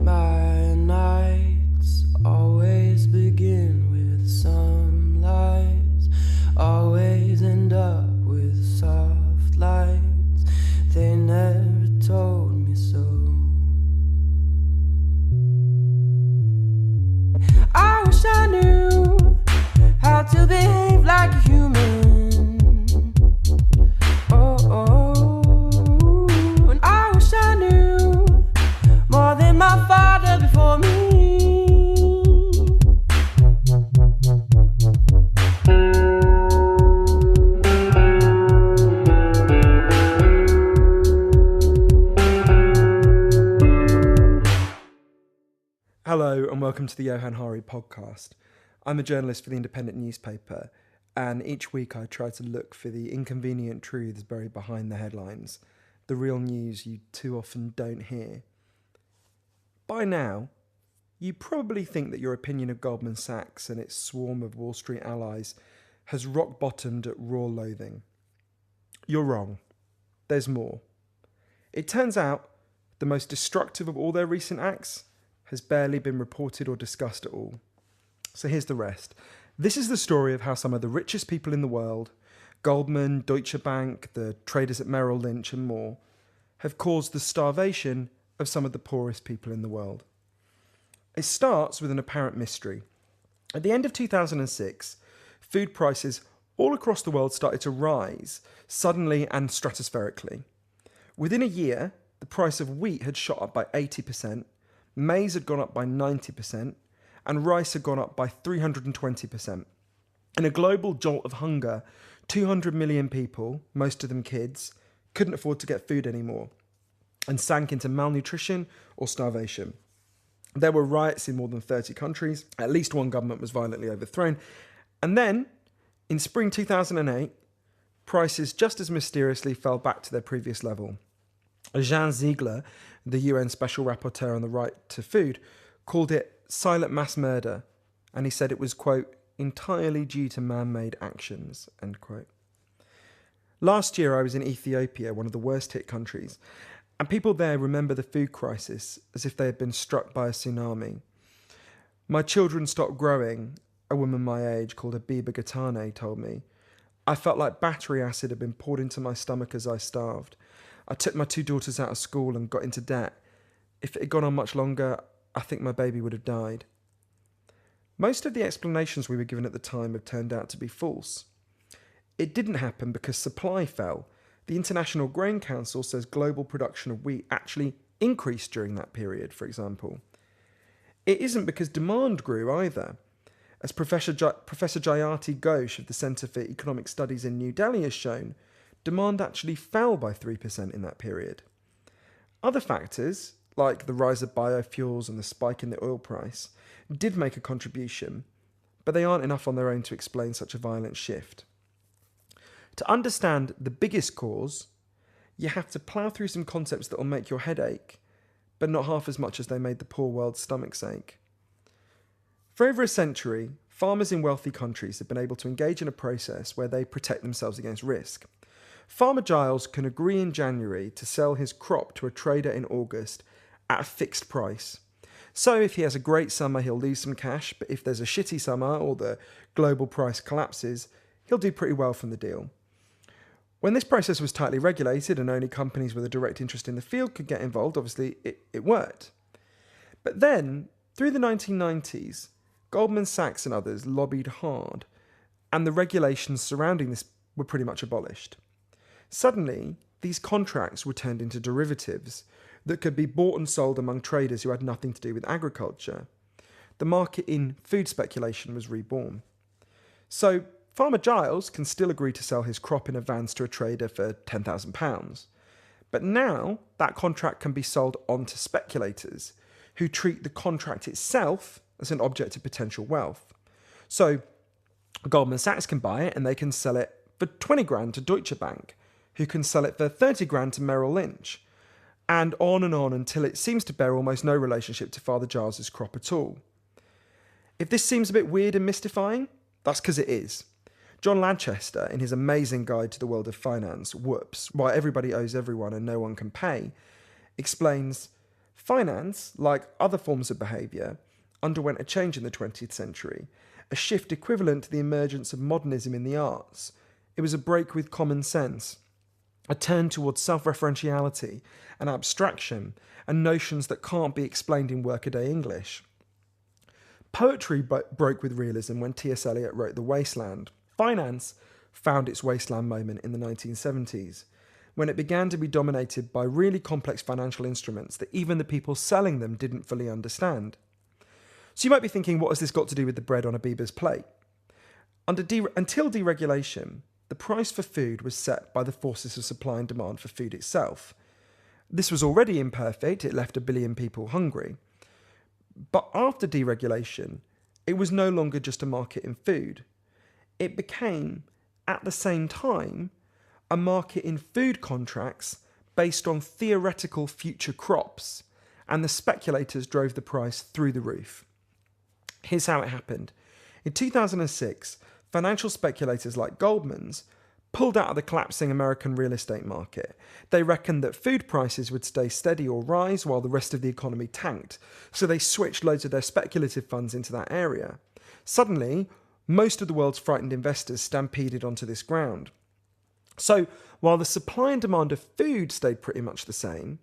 My nights always begin with some lies, always end up with soft lights. They never told me so. I wish I knew how to behave like a human. And I wish I knew more than my father before me. Hello and welcome to the hari2 podcast. I'm a journalist for the independent newspaper, and each week I try to look for the inconvenient truths buried behind the headlines, the real news you too often don't hear. By now, you probably think that your opinion of Goldman Sachs and its swarm of Wall Street allies has rock-bottomed at raw loathing. You're wrong. There's more. It turns out the most destructive of all their recent acts has barely been reported or discussed at all. So here's the rest. This is the story of how some of the richest people in the world, Goldman, Deutsche Bank, the traders at Merrill Lynch and more, have caused the starvation of some of the poorest people in the world. It starts with an apparent mystery. At the end of 2006, food prices all across the world started to rise suddenly and stratospherically. Within a year, the price of wheat had shot up by 80%, maize had gone up by 90%, and rice had gone up by 320%. In a global jolt of hunger, 200 million people, most of them kids, couldn't afford to get food anymore and sank into malnutrition or starvation. There were riots in more than 30 countries, at least one government was violently overthrown, and then, in spring 2008, prices just as mysteriously fell back to their previous level. Jean Ziegler, the UN Special Rapporteur on the right to food, called it silent mass murder, and he said it was, quote, entirely due to man-made actions, end quote. Last year I was in Ethiopia, one of the worst hit countries, and people there remember the food crisis as if they had been struck by a tsunami. My children stopped growing, a woman my age called Abiba Gatane told me. I felt like battery acid had been poured into my stomach as I starved. I took my two daughters out of school and got into debt. If it had gone on much longer, I think my baby would have died. Most of the explanations we were given at the time have turned out to be false. It didn't happen because supply fell. The International Grain Council says global production of wheat actually increased during that period, for example. It isn't because demand grew either. As Professor Jayati Ghosh of the Centre for Economic Studies in New Delhi has shown, demand actually fell by 3% in that period. Other factors, like the rise of biofuels and the spike in the oil price, did make a contribution, but they aren't enough on their own to explain such a violent shift. To understand the biggest cause, you have to plough through some concepts that will make your head ache, but not half as much as they made the poor world's stomachs ache. For over a century, farmers in wealthy countries have been able to engage in a process where they protect themselves against risk. Farmer Giles can agree in January to sell his crop to a trader in August at a fixed price. So if he has a great summer, he'll lose some cash, but if there's a shitty summer or the global price collapses, he'll do pretty well from the deal. When this process was tightly regulated and only companies with a direct interest in the field could get involved, obviously it worked. But then, through the 1990s, Goldman Sachs and others lobbied hard, and the regulations surrounding this were pretty much abolished. Suddenly, these contracts were turned into derivatives that could be bought and sold among traders who had nothing to do with agriculture. The market in food speculation was reborn. So, Farmer Giles can still agree to sell his crop in advance to a trader for £10,000. But now, that contract can be sold on to speculators, who treat the contract itself as an object of potential wealth. So, Goldman Sachs can buy it and they can sell it for 20 grand to Deutsche Bank, who can sell it for 30 grand to Merrill Lynch, and on until it seems to bear almost no relationship to Father Giles's crop at all. If this seems a bit weird and mystifying, that's because it is. John Lanchester, in his amazing guide to the world of finance, Whoops, Why Everybody Owes Everyone and No One Can Pay, explains, Finance, like other forms of behaviour, underwent a change in the 20th century, a shift equivalent to the emergence of modernism in the arts. It was a break with common sense, a turn towards self-referentiality and abstraction, and notions that can't be explained in workaday English. Poetry broke with realism when T.S. Eliot wrote The Wasteland. Finance found its wasteland moment in the 1970s, when it began to be dominated by really complex financial instruments that even the people selling them didn't fully understand. So you might be thinking, what has this got to do with the bread on a Bieber's plate? Until deregulation, the price for food was set by the forces of supply and demand for food itself. This was already imperfect, it left 1 billion people hungry. But after deregulation, it was no longer just a market in food. It became, at the same time, a market in food contracts based on theoretical future crops, and the speculators drove the price through the roof. Here's how it happened. In 2006, financial speculators like Goldman's pulled out of the collapsing American real estate market. They reckoned that food prices would stay steady or rise while the rest of the economy tanked, so they switched loads of their speculative funds into that area. Suddenly, most of the world's frightened investors stampeded onto this ground. So, while the supply and demand of food stayed pretty much the same,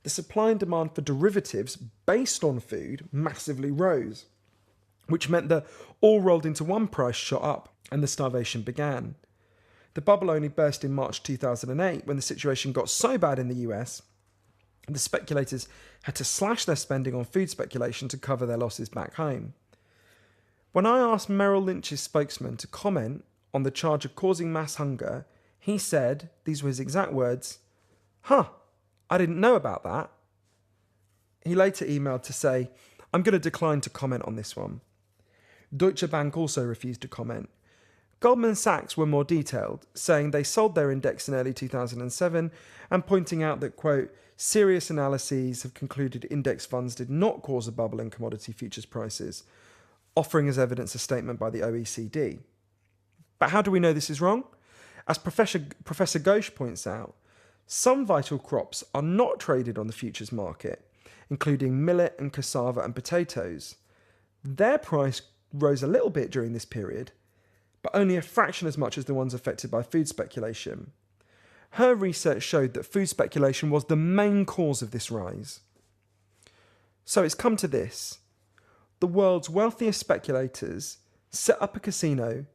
the supply and demand for derivatives based on food massively rose, which meant that all rolled into one price shot up and the starvation began. The bubble only burst in March 2008 when the situation got so bad in the US, the speculators had to slash their spending on food speculation to cover their losses back home. When I asked Merrill Lynch's spokesman to comment on the charge of causing mass hunger, he said, these were his exact words, I didn't know about that. He later emailed to say, I'm going to decline to comment on this one. Deutsche Bank also refused to comment. Goldman Sachs were more detailed, saying they sold their index in early 2007 and pointing out that, quote, serious analyses have concluded index funds did not cause a bubble in commodity futures prices, offering as evidence a statement by the OECD. But how do we know this is wrong? As Professor Ghosh points out, some vital crops are not traded on the futures market, including millet and cassava and potatoes. Their price rose a little bit during this period, but only a fraction as much as the ones affected by food speculation. Her research showed that food speculation was the main cause of this rise. So it's come to this. The world's wealthiest speculators set up a casino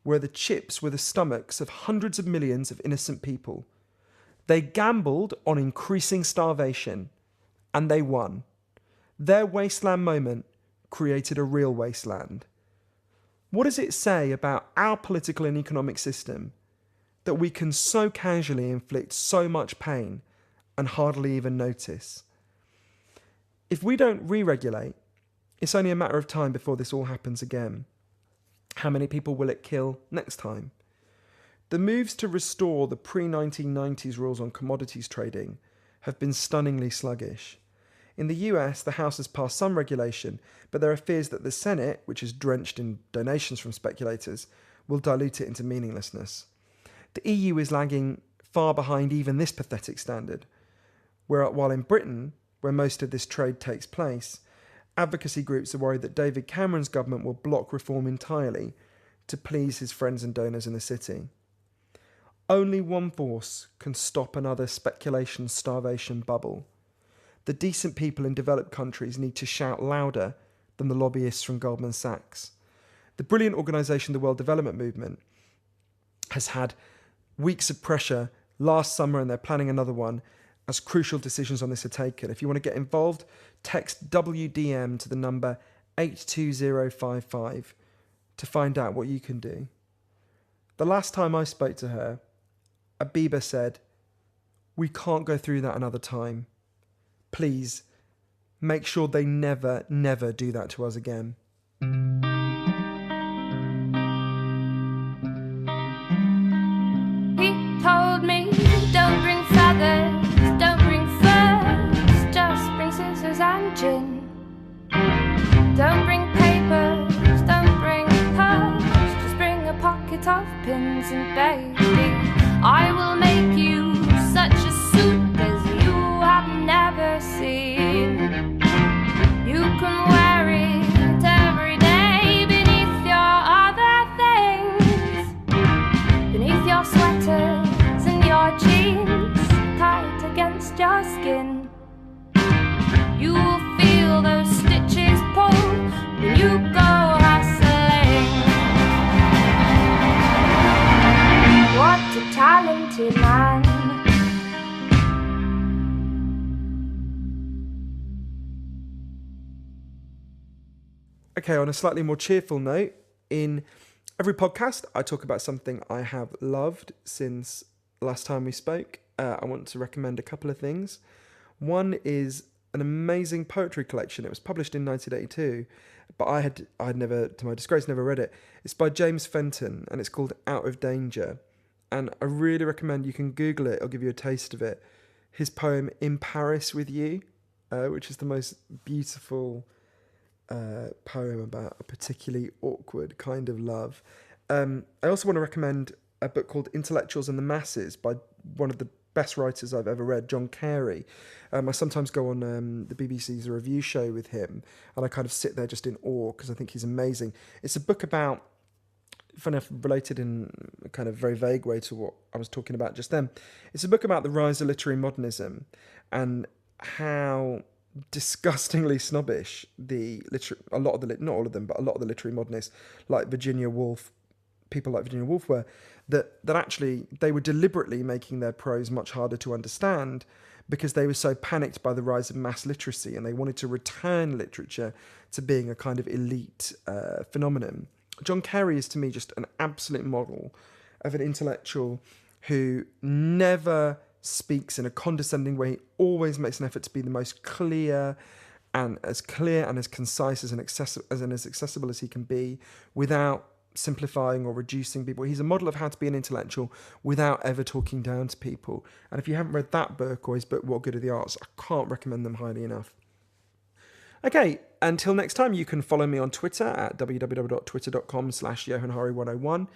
where the chips were the stomachs of hundreds of millions of innocent people. They gambled on increasing starvation, and they won. Their wasteland moment created a real wasteland. What does it say about our political and economic system that we can so casually inflict so much pain and hardly even notice? If we don't re-regulate, it's only a matter of time before this all happens again. How many people will it kill next time? The moves to restore the pre-1990s rules on commodities trading have been stunningly sluggish. In the US, the House has passed some regulation, but there are fears that the Senate, which is drenched in donations from speculators, will dilute it into meaninglessness. The EU is lagging far behind even this pathetic standard, while in Britain, where most of this trade takes place, advocacy groups are worried that David Cameron's government will block reform entirely to please his friends and donors in the city. Only one force can stop another speculation starvation bubble. The decent people in developed countries need to shout louder than the lobbyists from Goldman Sachs. The brilliant organisation, the World Development Movement, has had weeks of pressure last summer, and they're planning another one as crucial decisions on this are taken. If you want to get involved, text WDM to the number 82055 to find out what you can do. The last time I spoke to her, Abiba said, "We can't go through that another time. Please, make sure they never, never do that to us again." He told me, don't bring feathers, don't bring furs, just bring scissors and gin. Don't bring papers, don't bring pearls, just bring a pocket of pins, and baby, I will make you such a suit as you have never seen. Okay, on a slightly more cheerful note, in every podcast, I talk about something I have loved since last time we spoke. I want to recommend a couple of things. One is an amazing poetry collection. It was published in 1982, but I had never, to my disgrace, never read it. It's by James Fenton, and it's called Out of Danger. And I really recommend you can Google it. It'll give you a taste of it. His poem In Paris With You, which is the most beautiful poem about a particularly awkward kind of love. I also want to recommend a book called Intellectuals and the Masses by one of the best writers I've ever read, John Carey. I sometimes go on the BBC's review show with him, and I kind of sit there just in awe because I think he's amazing. It's a book about, funny enough, related in a kind of very vague way to what I was talking about just then. It's a book about the rise of literary modernism and how disgustingly snobbish not all of them, but a lot of the literary modernists, like people like Virginia Woolf were, that actually they were deliberately making their prose much harder to understand because they were so panicked by the rise of mass literacy, and they wanted to return literature to being a kind of elite phenomenon. John Carey is, to me, just an absolute model of an intellectual who never speaks in a condescending way. He always makes an effort to be the most clear and as concise as accessible as he can be, without simplifying or reducing people. He's a model of how to be an intellectual without ever talking down to people. And if you haven't read that book or his book What Good Are the Arts, I can't recommend them highly enough. Okay, until next time, you can follow me on Twitter at www.twitter.com/JohanHari101.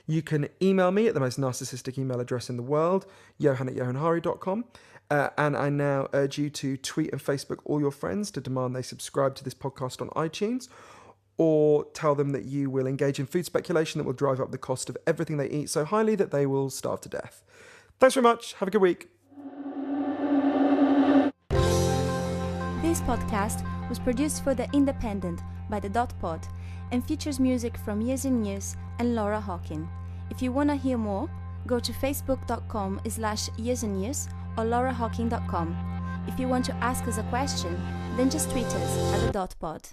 You can email me at the most narcissistic email address in the world, johan@johanhari.com. And I now urge you to tweet and Facebook all your friends to demand they subscribe to this podcast on iTunes, or tell them that you will engage in food speculation that will drive up the cost of everything they eat so highly that they will starve to death. Thanks very much. Have a good week. This podcast was produced for The Independent by The Dot Pod and features music from Years in Years and Laura Hawkin. If you want to hear more, go to facebook.com/yearsinyears or laurahawkin.com. If you want to ask us a question, then just tweet us at The Dot Pod.